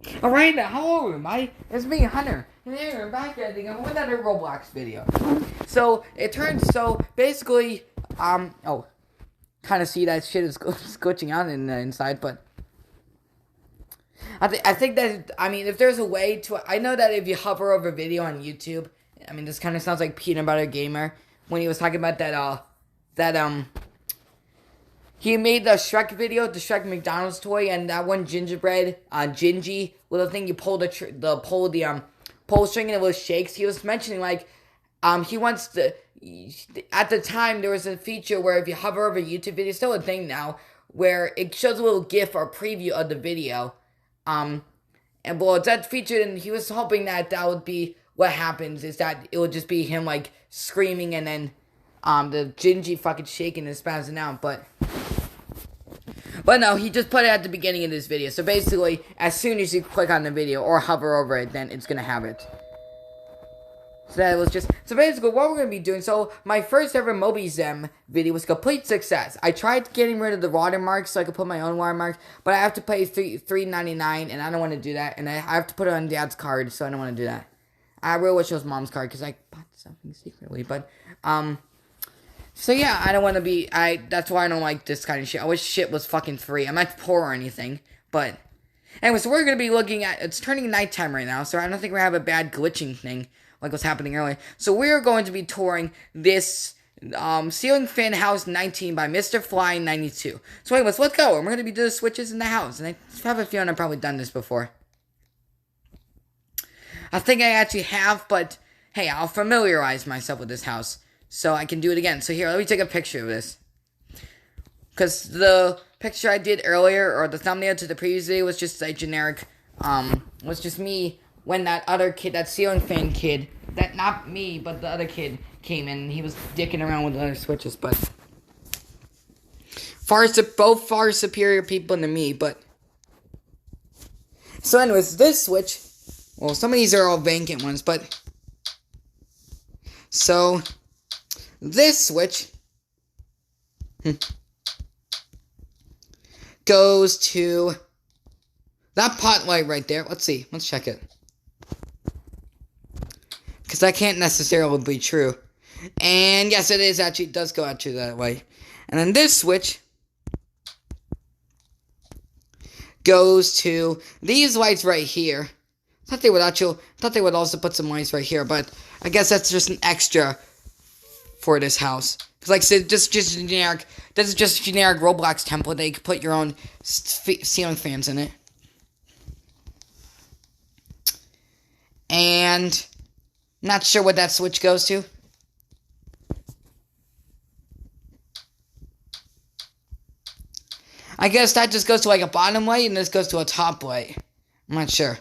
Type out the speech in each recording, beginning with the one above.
Alright, hello everybody, it's me, Hunter, and here we're back at another Roblox video. Basically, kind of see that shit is glitching out inside, but I think that, if there's a way to, I know that if you hover over video on YouTube, this kind of sounds like Peanut Butter Gamer, when he was talking about he made the Shrek video, the Shrek McDonald's toy, and that one gingerbread, Gingy little thing. You pull the pull string and it was shakes. He was mentioning he wants to. At the time, there was a feature where if you hover over YouTube video, still a thing now, where it shows a little GIF or preview of the video. It's that feature, and he was hoping that would be what happens. Is that it would just be him screaming and then the Gingy fucking shaking and spazzing out, but no, he just put it at the beginning of this video. So basically, as soon as you click on the video or hover over it, then it's gonna have it. So basically what we're gonna be doing. So my first ever MobiZem video was a complete success. I tried getting rid of the watermarks so I could put my own watermarks, but I have to pay $3.99, and I don't want to do that. And I have to put it on Dad's card, so I don't want to do that. I really wish it was Mom's card because I bought something secretly, but so yeah, I don't want to be, that's why I don't like this kind of shit. I wish shit was fucking free. I'm not poor or anything, but anyway, so we're going to be looking at, it's turning nighttime right now, so I don't think we're going to have a bad glitching thing like what's happening earlier. So we're going to be touring this Ceiling Fan House 19 by MrFly91. So anyways, let's go. We're going to be doing the switches in the house, and I have a feeling I've probably done this before. I think I actually have, but hey, I'll familiarize myself with this house so I can do it again. So here, let me take a picture of this. Because the picture I did earlier, or the thumbnail to the previous video, was just a generic, was just me when that other kid, that ceiling fan kid, that, not me, but the other kid came in. He was dicking around with the other switches, but both far superior people than me, but so anyways, this switch, well, some of these are all vacant ones, but so this switch goes to that pot light right there. Let's see. Let's check it. Because that can't necessarily be true. And yes, it is actually, it does go out to that way. And then this switch goes to these lights right here. I thought they would also put some lights right here, but I guess that's just an extra for this house. Because like I said, this is just a generic Roblox template. They could put your own ceiling fans in it. And not sure what that switch goes to. I guess that just goes to a bottom light, and this goes to a top light. I'm not sure.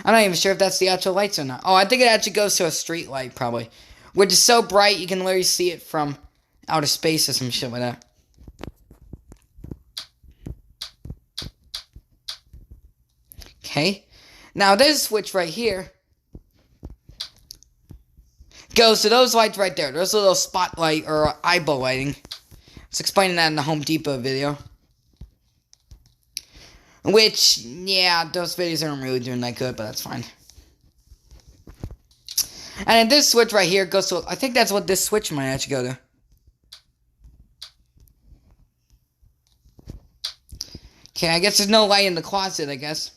I'm not even sure if that's the actual lights or not. Oh, I think it actually goes to a street light, probably. Which is so bright, you can literally see it from outer space or some shit like that. Okay. Now, this switch right here goes to those lights right there. There's a little spotlight or eyeball lighting. I was explaining that in the Home Depot video. Which, yeah, those videos aren't really doing that good, but that's fine. And then this switch right here goes to, I think that's what this switch might actually go to. Okay, I guess there's no light in the closet, I guess.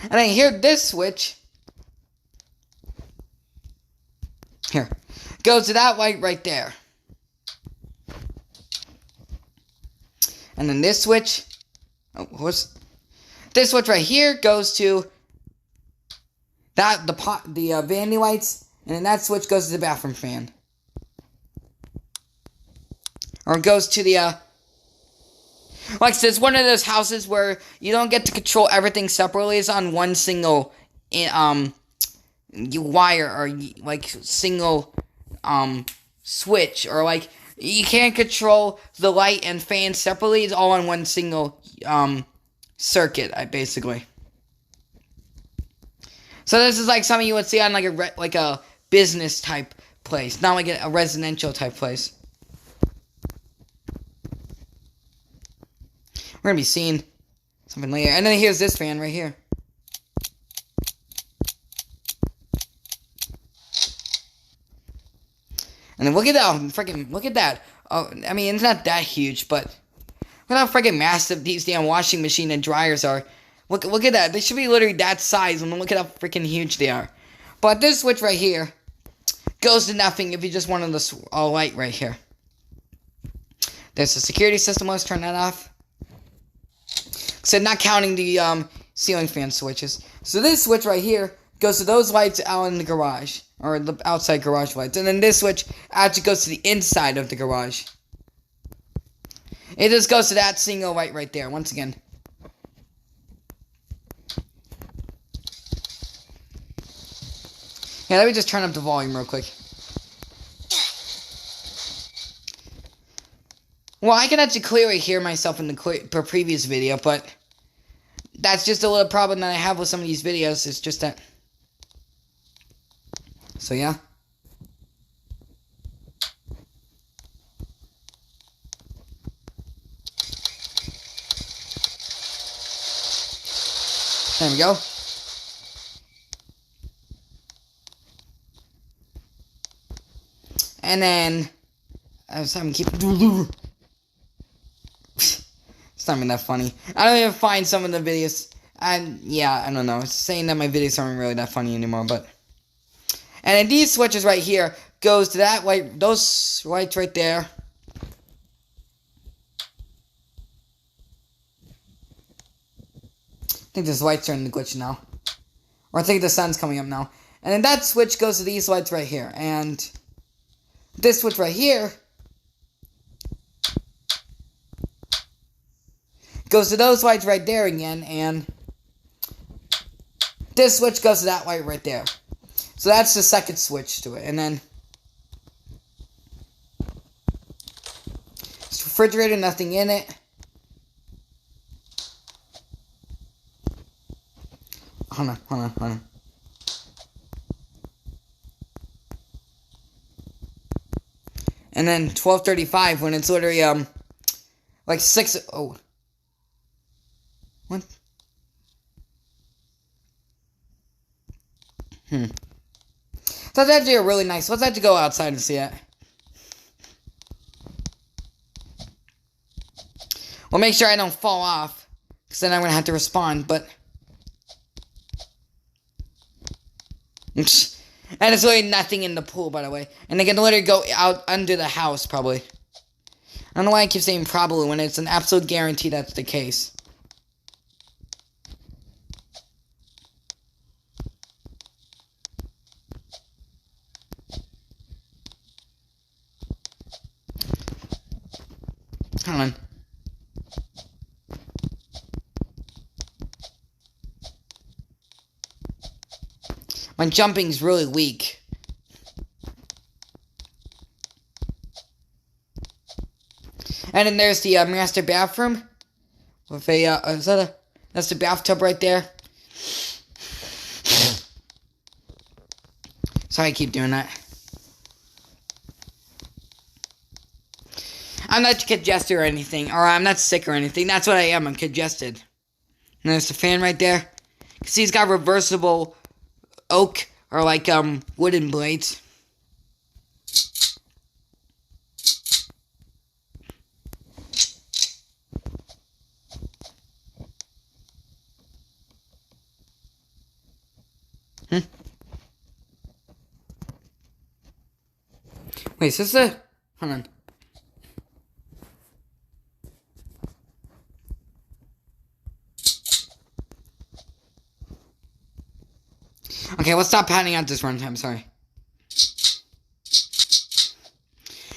And then here, this switch, here, goes to that light right there. And then this switch, this switch right here goes to the vanity lights, and then that switch goes to the bathroom fan. Or it goes to the, like I said, it's one of those houses where you don't get to control everything separately. It's on one single, wire, or, single, switch, or, you can't control the light and fan separately. It's all on one single, circuit, basically. So this is something you would see on a business type place, not like a residential type place. We're gonna be seeing something later. And then here's this fan right here. And then look at that, freaking, look at that. Oh, I mean, it's not that huge, but look how freaking massive these damn washing machine and dryers are. Look at that. They should be literally that size, and look at how freaking huge they are. But this switch right here goes to nothing if you just wanted this light right here. There's the security system. Let's turn that off. So not counting the ceiling fan switches. So this switch right here goes to those lights out in the garage, or the outside garage lights. And then this switch actually goes to the inside of the garage. It just goes to that single light right there, once again. Yeah, let me just turn up the volume real quick. Well, I can actually clearly hear myself in the previous video, but that's just a little problem that I have with some of these videos. It's just that... So, yeah. There we go. And then... It's not even that funny. I don't even find some of the videos... And, yeah, I don't know. It's saying that my videos aren't really that funny anymore, but... And then these switches right here goes to that light, those lights right there. I think this light's starting to glitch now. Or I think the sun's coming up now. And then that switch goes to these lights right here. And this switch right here goes to those lights right there again. And this switch goes to that light right there. So that's the second switch to it. And then it's refrigerator, nothing in it. Hold on. And then 12:35 when it's literally like 6. Oh, what? So that's actually a really nice. Let's actually go outside and see it. Well, make sure I don't fall off, because then I'm gonna have to respond. But and it's literally nothing in the pool, by the way. And they can literally go out under the house, probably. I don't know why I keep saying probably when it's an absolute guarantee that's the case. Hold on. My jumping's really weak. And then there's the master bathroom. With a, that's the bathtub right there. Sorry I keep doing that. I'm not congested or anything, or I'm not sick or anything. That's what I am. I'm congested. And there's the fan right there. See, he's got reversible oak or like wooden blades. Wait, is this a... Hold on. Okay, let's stop panning out this runtime, sorry.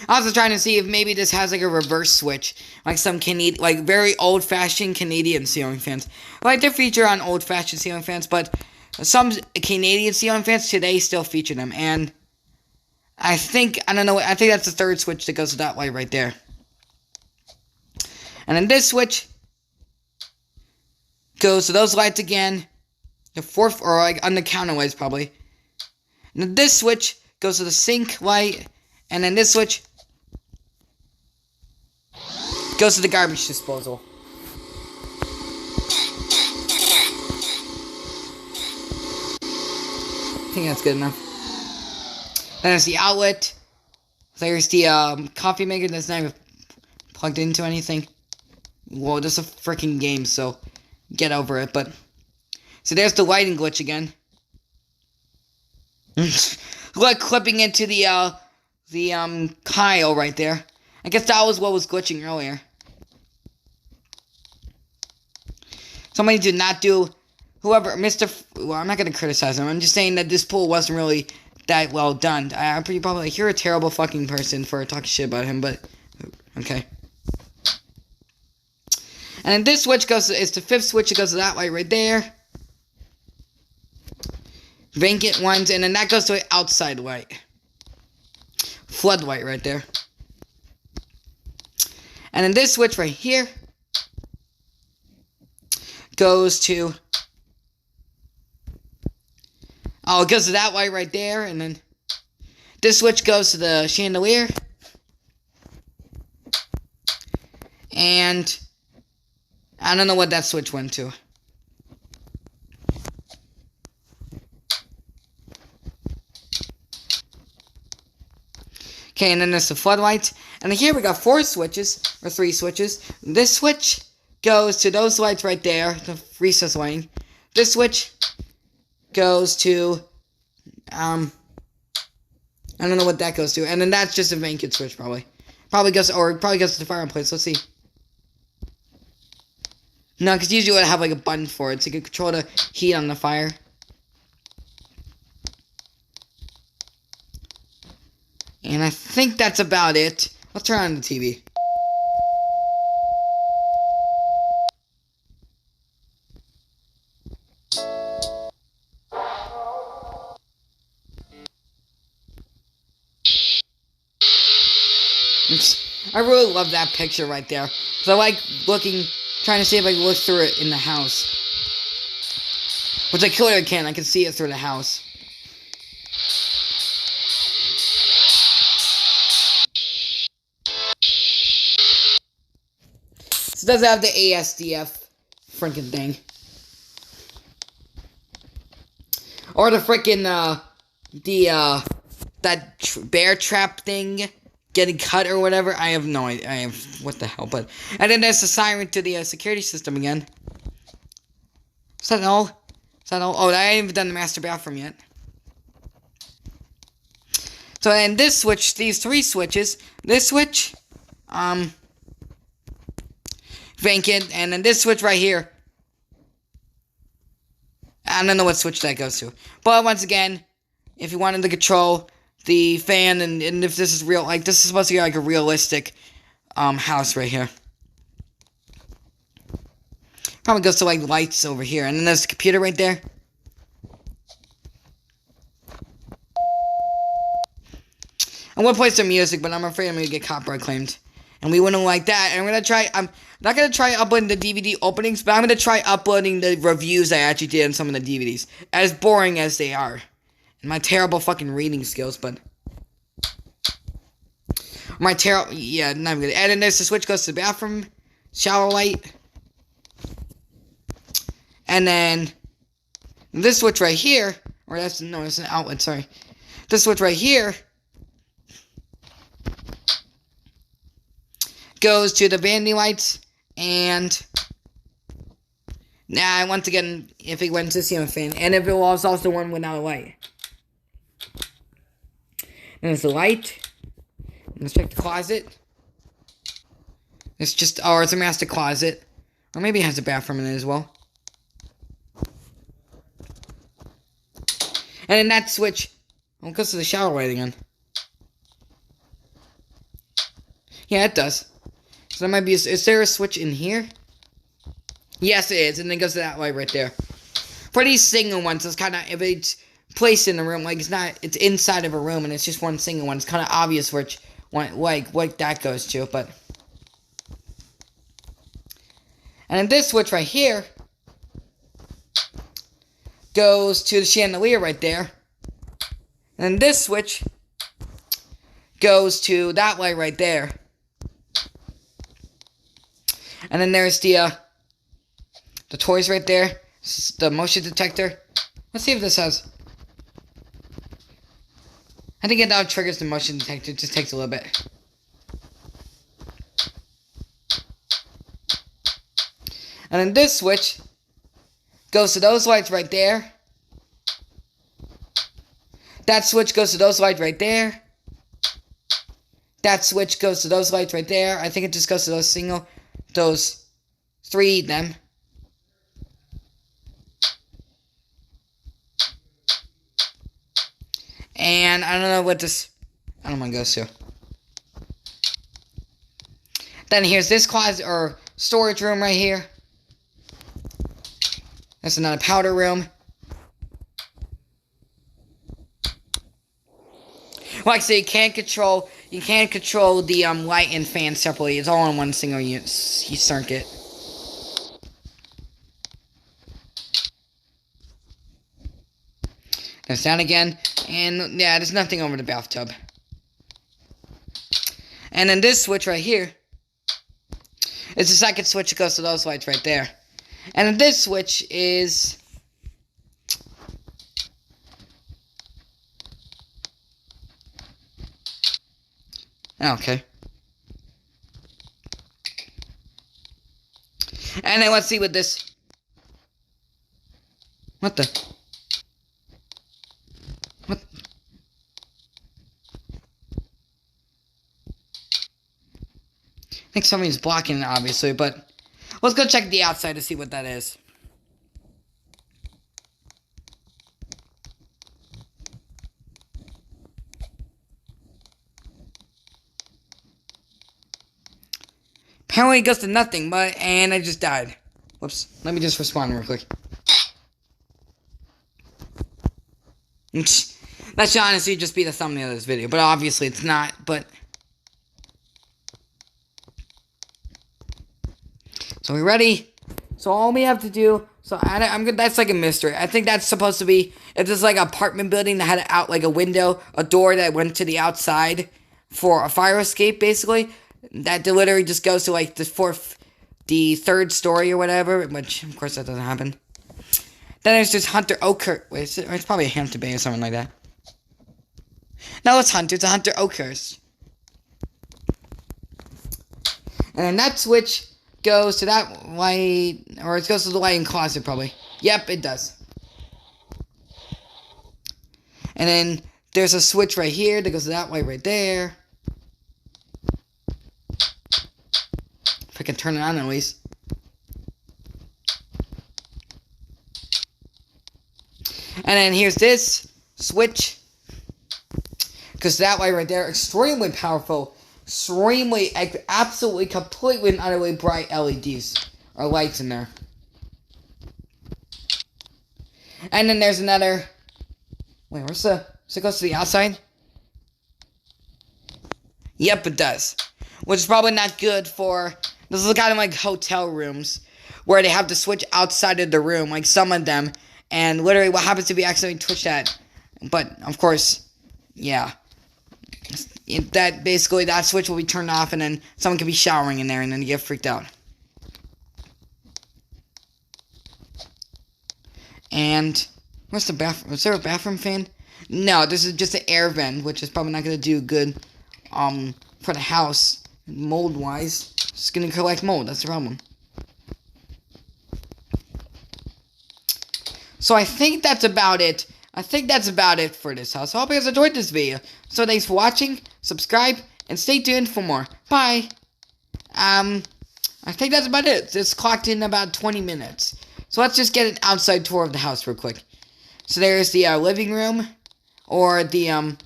I was trying to see if maybe this has like a reverse switch. Like some Canadian, like very old-fashioned Canadian ceiling fans. Like they feature on old-fashioned ceiling fans, but some Canadian ceiling fans today still feature them. And I think, I don't know, I think that's the third switch that goes to that light right there. And then this switch goes to those lights again. The fourth, or like on the counter lights probably. And then this switch goes to the sink light. And then this switch goes to the garbage disposal. think that's good enough. Then there's the outlet. There's the coffee maker that's not even plugged into anything. Whoa, this is a freaking game, so get over it. But so there's the lighting glitch again. Look, clipping into the Kyle right there. I guess that was what was glitching earlier. Somebody did not do, whoever, well, I'm not going to criticize him. I'm just saying that this pool wasn't really that well done. I'm pretty probably like, you're a terrible fucking person for talking shit about him, but, okay. And then this switch goes, it's the 5th switch, it goes to that light right there. Vacant ones, and then that goes to an outside light. Floodlight right there. And then this switch right here goes to, oh, it goes to that light right there, and then this switch goes to the chandelier. And I don't know what that switch went to. Okay, and then there's the floodlights. And then here we got 4 switches, or 3 switches. This switch goes to those lights right there, the recess lighting. This switch goes to, I don't know what that goes to. And then that's just a vacant switch, probably. Probably goes to the fireplace. Let's see. No, because usually it would have like a button for it, so you can control the heat on the fire. And I think that's about it. Let's turn on the TV. I really love that picture right there. Because I like trying to see if I can look through it in the house. Which I clearly can. I can see it through the house. So it does have the ASDF freaking thing. Or the freaking, that bear trap thing getting cut or whatever. I have no idea. What the hell, but. And then there's the siren to the security system again. Is that all? Is that all? Oh, I haven't even done the master bathroom yet. So, and this switch, these 3 switches, this switch, vacant, and then this switch right here. I don't know what switch that goes to. But once again, if you wanted to control the fan, and if this is real, like, this is supposed to be like a realistic, house right here. Probably goes to, like, lights over here. And then there's the computer right there. I want to play some music, but I'm afraid I'm going to get copyright claimed. And we wouldn't like that. And I'm not going to try uploading the DVD openings, but I'm going to try uploading the reviews I actually did on some of the DVDs. As boring as they are. And my terrible fucking reading skills, but. Yeah, not good. And then there's the switch goes to the bathroom. Shower light. And then. This switch right here. Or that's an outlet, sorry. This switch right here. Goes to the vanity lights, and now once again, if it went to see a fan, and if it was also one without a light. And there's the light. Let's check the closet. It's just, oh, it's a master closet, or maybe it has a bathroom in it as well. And then that switch, well, it goes to the shower light again. Yeah, it does. So there might be, is there a switch in here? Yes, it is, and then it goes to that light right there. For these single ones, it's kind of, if it's placed in the room, like it's inside of a room, and it's just one single one, it's kind of obvious which one, like, what that goes to, but. And then this switch right here goes to the chandelier right there. And then this switch goes to that light right there. And then there's the toys right there. This is the motion detector. Let's see if this has. I think it now triggers the motion detector. It just takes a little bit. And then this switch goes to those lights right there. That switch goes to those lights right there. That switch goes to those lights right there. I think it just goes to those three them. And I don't know what this, I don't know what it goes to. Then here's this closet or storage room right here. That's another powder room. Well, like I say, you can't control the light and fan separately. It's all in one single circuit. It's down again, and yeah, there's nothing over the bathtub. And then this switch right here is the second switch that goes to those lights right there. And then this switch is okay. And then let's see what this. What the? What? I think something's blocking it, obviously, but let's go check the outside to see what that is. Apparently it goes to nothing, and I just died. Whoops. Let me just respond real quick. That should honestly just be the thumbnail of this video, but obviously it's not, but. So we ready? So all we have to do, that's like a mystery. I think that's supposed to be, if this is like an apartment building that had like a window, a door that went to the outside for a fire escape, basically. That literally just goes to like the third story or whatever, which of course that doesn't happen. Then there's this Hunter Oakhurst. Wait, it's probably a Hampton Bay or something like that. No, it's a Hunter Oakhurst. And then that switch goes to that light, or it goes to the lighting closet probably. Yep, it does. And then there's a switch right here that goes to that light right there. If I can turn it on at least. And then here's this switch. Because that light right there, extremely powerful. Extremely, absolutely, completely and utterly bright LEDs. Or lights in there. And then there's another. Wait, where's the. Does it go to the outside? Yep, it does. Which is probably not good for. This is kind of like hotel rooms. Where they have to switch outside of the room. Like some of them. And literally what happens if you accidentally twitch that. But, of course, yeah. That switch will be turned off. And then someone can be showering in there. And then you get freaked out. And where's the bathroom? Is there a bathroom fan? No, this is just an air vent, which is probably not going to do good for the house, mold-wise. It's going to collect mold, that's the problem. So I think that's about it. For this house. I hope you guys enjoyed this video. So thanks for watching, subscribe, and stay tuned for more. Bye! I think that's about it. It's clocked in about 20 minutes. So let's just get an outside tour of the house real quick. So there's the living room, or the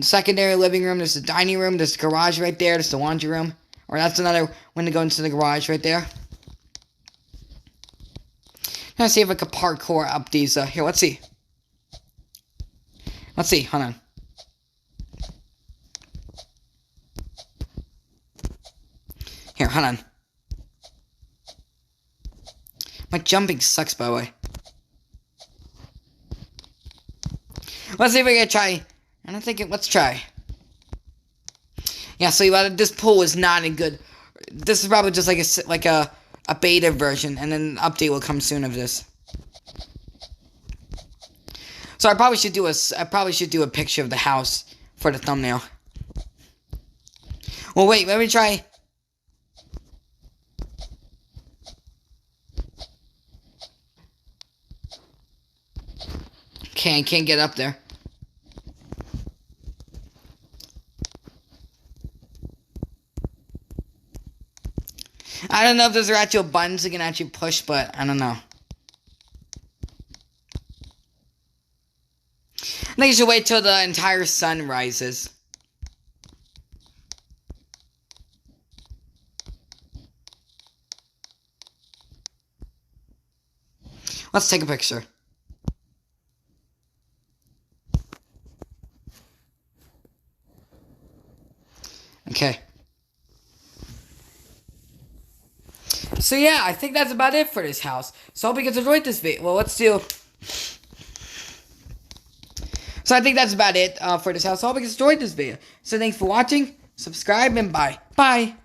secondary living room. There's the dining room. There's the garage right there. There's the laundry room. Or that's another one to go into the garage right there. Let's see if I can parkour up these. Here, let's see. Let's see. Hold on. Here, hold on. My jumping sucks, by the way. Let's see if we can try. I don't think it. Let's try. Yeah, so this pool is not a good. This is probably just like a beta version, and then an update will come soon of this. So I probably should do a picture of the house for the thumbnail. Well, wait, let me try. Okay, I can't get up there. I don't know if those are actual buttons you can actually push, but I don't know. I think you should wait till the entire sun rises. Let's take a picture. Okay. So yeah, I think that's about it for this house. So I hope you guys enjoyed this video. Well, let's do... So I think that's about it for this house. So I hope you guys enjoyed this video. So thanks for watching. Subscribe and bye. Bye.